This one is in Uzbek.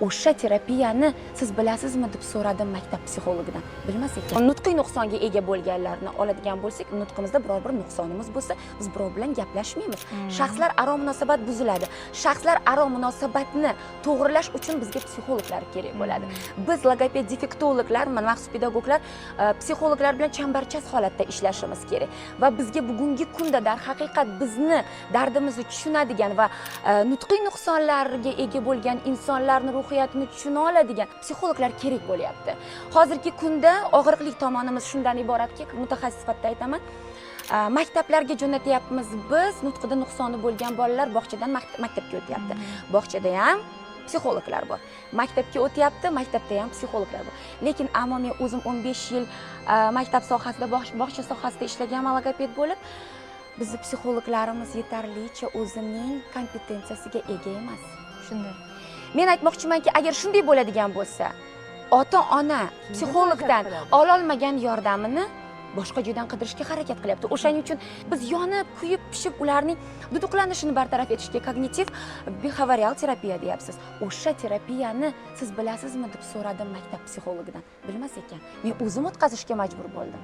o'sha terapiyani siz bilasizmi deb so'radim maktab psixologidan. Bilmas ekan. Nutqiy nuqsonga ega bo'lganlarni oladigan bo'lsak, nutqimizda biror bir nuqsonimiz bo'lsa, biz birov bilan gaplashmaymiz. Shaxslar aro munosabat buziladi. Shaxslar aro munosabatni to'g'rilash uchun bizga psixologlar kerak bo'ladi. Biz logoped defektologlar, maxsus pedagoglar, psixologlar bilan chambarchas holatda ishlashimiz kerak. Va bizga bugungi kunda darhaqiqat bizni dardimizni tushunadigan va nutqiy nuqsonlarga ega bo'lgan insonlarning ruhiyatini tushuna oladigan psixologlar kerak bo'lyapti. Hozirgi kunda og'riqli tomonimiz shundan iboratki, mutaxassis sifatida aytaman, maktablarga jo'natyapmiz biz, nutqida nuqsoni bo'lgan bolalar bog'chadan maktabga o'tyapti. Bog'chada ham psixologlar bor. Maktabga o'tyapti, maktabda ham psixologlar bor. Lekin ammo men o'zim 15 yil maktab sohasida, bog'cha sohasida ishlagan logoped bo'lib, bizning psixologlarimiz yetarlicha o'zining kompetensiyasiga ega emas. Shunday. Men aytmoqchimanki, agar shunday bo'ladigan bo'lsa, ota-ona psixologdan ololmagan yordamini boshqa joydan qidirishga harakat qilyapti. O'shaning uchun biz yonib, kuyib, pishib ularning duduqlanishini bartaraf etishga kognitiv behaviorial terapiya deyapsiz. O'sha terapiyani siz bilasizmi deb so'radim maktab psixologidan. Bilmas ekan. Men o'zim o'tkazishga majbur bo'ldim.